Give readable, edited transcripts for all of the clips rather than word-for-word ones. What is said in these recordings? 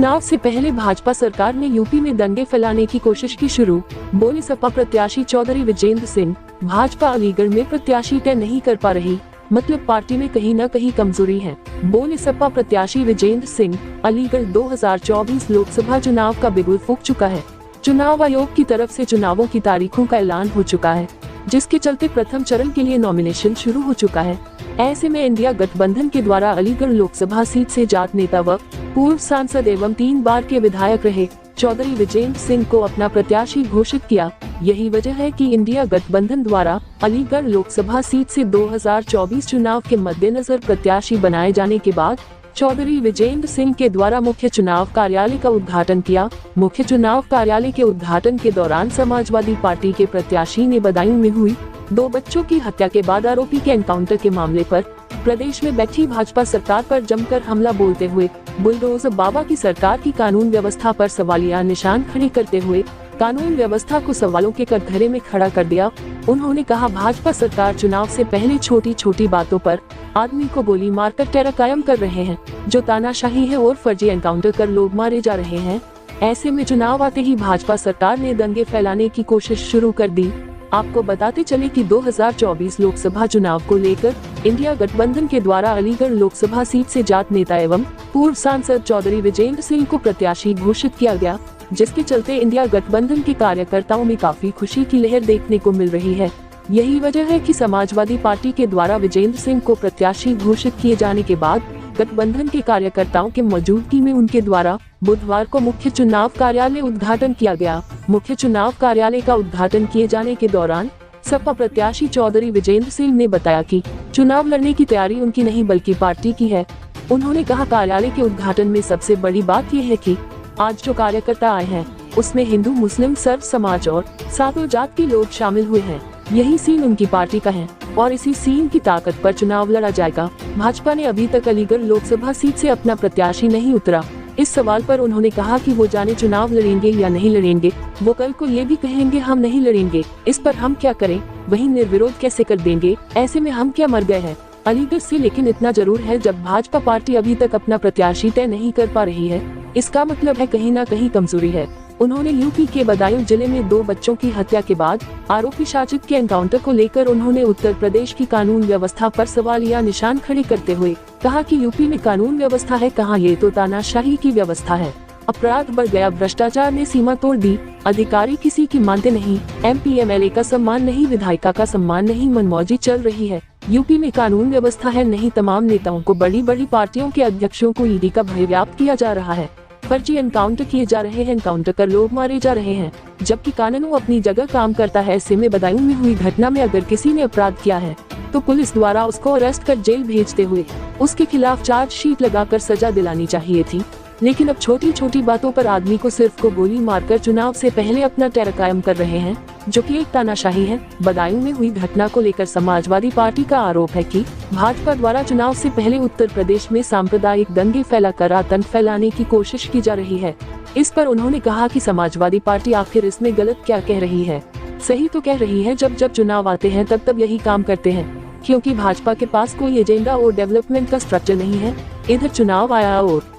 चुनाव से पहले भाजपा सरकार ने यूपी में दंगे फैलाने की कोशिश की शुरू, बोले सपा प्रत्याशी चौधरी विजेंद्र सिंह। भाजपा अलीगढ़ में प्रत्याशी तय नहीं कर पा रही, मतलब पार्टी में कहीं न कहीं कमजोरी है, बोले सपा प्रत्याशी विजेंद्र सिंह। अलीगढ़ 2024 लोकसभा चुनाव का बिगुल फूंक चुका है। चुनाव आयोग की तरफ से चुनावों की तारीखों का ऐलान हो चुका है, जिसके चलते प्रथम चरण के लिए नॉमिनेशन शुरू हो चुका है। ऐसे में इंडिया गठबंधन के द्वारा अलीगढ़ लोकसभा सीट से जाट नेता व पूर्व सांसद एवं 3 बार के विधायक रहे चौधरी विजेंद्र सिंह को अपना प्रत्याशी घोषित किया। यही वजह है कि इंडिया गठबंधन द्वारा अलीगढ़ लोकसभा सीट से 2024 चुनाव के मद्देनजर प्रत्याशी बनाए जाने के बाद चौधरी विजेंद्र सिंह के द्वारा मुख्य चुनाव कार्यालय का उद्घाटन किया। मुख्य चुनाव कार्यालय के उद्घाटन के दौरान समाजवादी पार्टी के प्रत्याशी ने बदायूं में हुई 2 बच्चों की हत्या के बाद आरोपी के एनकाउंटर के मामले पर प्रदेश में बैठी भाजपा सरकार पर जमकर हमला बोलते हुए बुलडोजर बाबा की सरकार की कानून व्यवस्था पर सवालिया निशान खड़े करते हुए कानून व्यवस्था को सवालों के कटघरे में खड़ा कर दिया। उन्होंने कहा, भाजपा सरकार चुनाव से पहले छोटी छोटी बातों पर आदमी को गोली मारकर टेरर कायम कर रहे हैं, जो तानाशाही है और फर्जी एनकाउंटर कर लोग मारे जा रहे हैं। ऐसे में चुनाव आते ही भाजपा सरकार ने दंगे फैलाने की कोशिश शुरू कर दी। आपको बताते चले कि 2024 लोकसभा चुनाव को लेकर इंडिया गठबंधन के द्वारा अलीगढ़ लोकसभा सीट से जाट नेता एवं पूर्व सांसद चौधरी विजेंद्र सिंह को प्रत्याशी घोषित किया गया, जिसके चलते इंडिया गठबंधन के कार्यकर्ताओं में काफी खुशी की लहर देखने को मिल रही है। यही वजह है कि समाजवादी पार्टी के द्वारा विजेंद्र सिंह को प्रत्याशी घोषित किए जाने के बाद गठबंधन के कार्यकर्ताओं के मौजूदगी में उनके द्वारा बुधवार को मुख्य चुनाव कार्यालय उद्घाटन किया गया। मुख्य चुनाव कार्यालय का उद्घाटन किए जाने के दौरान सपा प्रत्याशी चौधरी विजेंद्र सिंह ने बताया कि चुनाव लड़ने की तैयारी उनकी नहीं बल्कि पार्टी की है। उन्होंने कहा, कार्यालय के उद्घाटन में सबसे बड़ी बात यह है कि आज जो कार्यकर्ता आए हैं उसमें हिंदू मुस्लिम सर्व समाज और सातों जात के लोग शामिल हुए हैं। यही सीन उनकी पार्टी का है और इसी सीन की ताकत पर चुनाव लड़ा जाएगा। भाजपा ने अभी तक अलीगढ़ लोकसभा सीट से अपना प्रत्याशी नहीं उतरा। इस सवाल पर उन्होंने कहा कि वो जाने चुनाव लड़ेंगे या नहीं लड़ेंगे, वो कल को ये भी कहेंगे हम नहीं लड़ेंगे, इस पर हम क्या करें, वही निर्विरोध कैसे कर देंगे, ऐसे में हम क्या मर गए हैं अलीगढ़ से। लेकिन इतना जरूर है, जब भाजपा पार्टी अभी तक अपना प्रत्याशी तय नहीं कर पा रही है, इसका मतलब है कहीं न कहीं कमजोरी है। उन्होंने यूपी के बदायूं जिले में 2 बच्चों की हत्या के बाद आरोपी शाजिद के एनकाउंटर को लेकर उन्होंने उत्तर प्रदेश की कानून व्यवस्था पर सवालिया निशान खड़े करते हुए कहा कि यूपी में कानून व्यवस्था है कहाँ, ये तो तानाशाही की व्यवस्था है। अपराध बढ़ गया, भ्रष्टाचार ने सीमा तोड़ दी, अधिकारी किसी की मानते नहीं, MP MLA का सम्मान नहीं, विधायिका का सम्मान नहीं, मनमौजी चल रही है। यूपी में कानून व्यवस्था है नहीं, तमाम नेताओं को, बड़ी बड़ी पार्टियों के अध्यक्षों को ईडी का भय व्याप्त किया जा रहा है, फर्जी एनकाउंटर किए जा रहे हैं, एनकाउंटर कर लोग मारे जा रहे हैं, जबकि कानून अपनी जगह काम करता है। ऐसे में बदायूं में हुई घटना में अगर किसी ने अपराध किया है तो पुलिस द्वारा उसको अरेस्ट कर जेल भेजते हुए उसके खिलाफ चार्जशीट लगाकर सजा दिलानी चाहिए थी। लेकिन अब छोटी छोटी बातों पर आदमी को सिर्फ को गोली मारकर चुनाव से पहले अपना टेरर कायम कर रहे हैं, जो कि एक तानाशाही है। बदायूं में हुई घटना को लेकर समाजवादी पार्टी का आरोप है कि भाजपा द्वारा चुनाव से पहले उत्तर प्रदेश में सांप्रदायिक दंगे फैलाकर आतंक फैलाने की कोशिश की जा रही है। इस पर उन्होंने कहा कि समाजवादी पार्टी आखिर इसमें गलत क्या कह रही है, सही तो कह रही है। जब जब चुनाव आते हैं तब तब यही काम करते हैं, क्योंकि भाजपा के पास कोई एजेंडा और डेवलपमेंट का स्ट्रक्चर नहीं है। इधर चुनाव आया और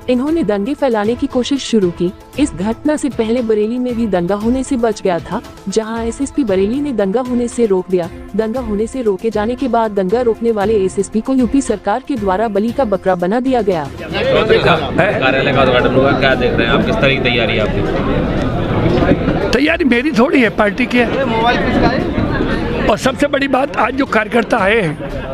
इन्होंने दंगे फैलाने की कोशिश शुरू की। इस घटना से पहले बरेली में भी दंगा होने से बच गया था, जहां SSP बरेली ने दंगा होने से रोक दिया। दंगा होने से रोके जाने के बाद दंगा रोकने वाले SSP को यूपी सरकार के द्वारा बलि का बकरा बना दिया गया। कार्यालय का उद्घाटन हुआ, क्या देख रहे हैं आप, किस तरह की तैयारी है आपकी? तैयारी मेरी थोड़ी है, पार्टी की है। और सबसे बड़ी बात, आज जो कार्यकर्ता आए हैं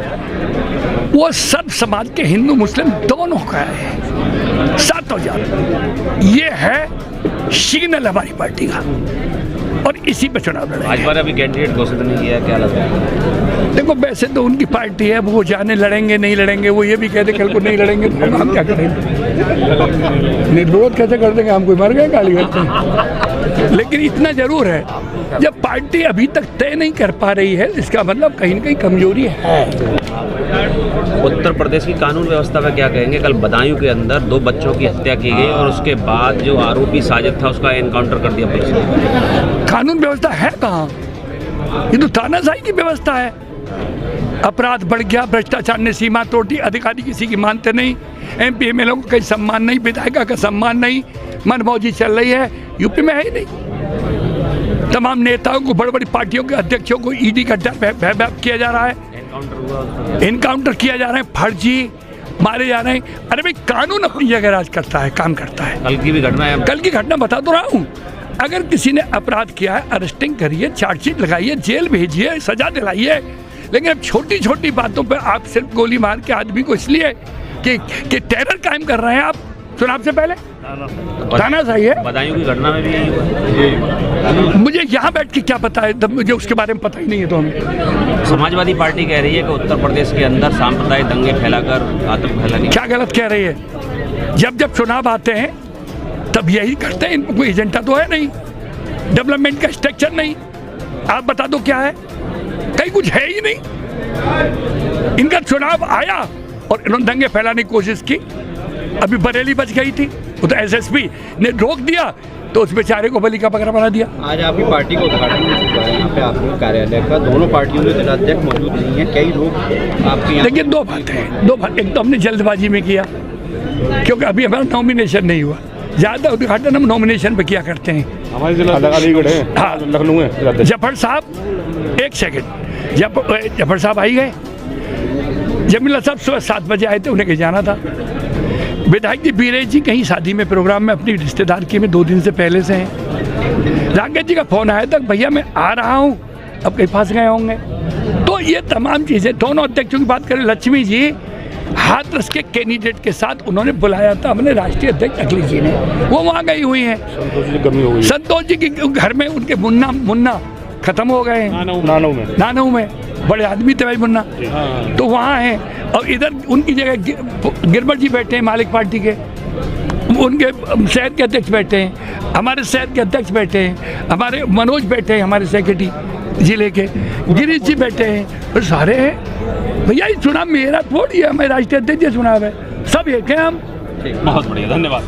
वो सर्व समाज के, हिंदू मुस्लिम दोनों का है, सातों जात। ये है सिग्नल हमारी पार्टी का और इसी पे चुनाव लड़ेंगे। आज बार अभी कैंडिडेट घोषित नहीं किया, क्या लगता है? देखो, वैसे तो उनकी पार्टी है, वो जाने लड़ेंगे नहीं लड़ेंगे, वो ये भी कहते कल को नहीं लड़ेंगे तो हम क्या करेंगे, निर्विरोध कैसे कर देंगे, हम कोई मर गए गाली करते हैं। लेकिन इतना जरूर है, जब पार्टी अभी तक तय नहीं कर पा रही है, इसका मतलब कहीं न कहीं कमजोरी है। उत्तर प्रदेश की कानून व्यवस्था पे क्या कहेंगे? कल बदायूं के अंदर 2 बच्चों की हत्या की गई और उसके बाद जो आरोपी साजिद था उसका एनकाउंटर कर दिया पुलिस ने। कानून व्यवस्था है कहाँ? ये तो तानाशाही की व्यवस्था है। अपराध बढ़ गया, भ्रष्टाचार ने सीमा तोड़ दी, अधिकारी किसी की मानते नहीं, MP MLA को कहीं सम्मान नहीं, विधायिका का सम्मान नहीं, मनमौजी चल रही है, यूपी में है ही नहीं। तमाम नेताओं को, बड़ी बड़ी पार्टियों के अध्यक्षों को ED का डर किया जा रहा है, इनकाउंटर किया जा रहा है, फर्जी मारे जा रहे हैं। अरे भाई, कानून अपनी जगह राज करता है, काम करता है। कल की भी घटना है, कल की घटना बता तो रहा हूँ। अगर किसी ने अपराध किया है, अरेस्टिंग करिए, चार्जशीट लगाइए, जेल भेजिए, सजा दिलाइए, लेकिन अब छोटी छोटी बातों पे आप सिर्फ गोली मार के आदमी को इसलिए कि टेरर कायम कर रहे हैं आप। चुनाव से पहले ताना सही है, बदायूं की घटना में भी यही हुआ। मुझे यहाँ बैठ के क्या पता है, मुझे उसके बारे में पता ही नहीं है। तो हमें समाजवादी पार्टी कह रही है कि उत्तर प्रदेश के अंदर सांप्रदायिक दंगे फैलाकर आतंक फैलाने। क्या गलत कह रही है? जब जब चुनाव आते हैं तब यही करते हैं। इनको कोई एजेंडा तो है नहीं, डेवलपमेंट का स्ट्रक्चर नहीं। आप बता दो क्या है? कहीं कुछ है ही नहीं। इनका चुनाव आया और इन्होंने दंगे फैलाने की कोशिश की। अभी बरेली बच गई थी, वो तो SSP ने रोक दिया, तो उस बेचारे को बलि का बकरा बना दिया। आज आपकी पार्टी को उद्घाटन हो चुका है यहाँ पे आपके कार्यालय का, दोनों पार्टियों में जिलाध्यक्ष मौजूद नहीं है, कई लोग आपके यहाँ। देखिए, दो बात है, दो बात। एक तो हमने जल्दबाजी में किया क्योंकि अभी हमारा नॉमिनेशन नहीं हुआ। ज़्यादा उद्घाटन हम नॉमिनेशन पे किया करते हैं। हमारे जिला अलीगढ़ है, हाँ, लखनऊ है। जफर साहब, एक सेकंड, जफर साहब आई गए। जमीला साहब सुबह 7 बजे आए थे, उन्हें कहीं जाना था। विधायक जी बीरेश जी कहीं शादी में, प्रोग्राम में, अपनी रिश्तेदार की में 2 दिन से पहले से हैं। राकेश जी का फोन आया था, भैया मैं आ रहा हूँ, अब कहीं फंस गए होंगे। तो ये तमाम चीज़ें, दोनों अध्यक्षों की बात करें, लक्ष्मी जी हाथरस के कैंडिडेट के साथ उन्होंने बुलाया था हमने, राष्ट्रीय अध्यक्ष अखिलेश जी ने, वो वहाँ गई हुई हैं। संतोष जी के घर में उनके मुन्ना खत्म हो गए हैं, नानऊ में बड़े आदमी थे भाई मुन्ना, तो वहाँ हैं। और इधर उनकी जगह गिरबट जी बैठे हैं, मालिक पार्टी के, उनके शहर के अध्यक्ष बैठे हैं, हमारे शहर के अध्यक्ष बैठे हैं, हमारे मनोज बैठे हैं, हमारे सेक्रेटरी जिले के गिरीश जी बैठे हैं, और सारे हैं। भैया ये चुनाव मेरा थोड़ी है, मैं राष्ट्रीय अध्यक्ष चुनाव है, सब एक हैं हम। बहुत बढ़िया, धन्यवाद।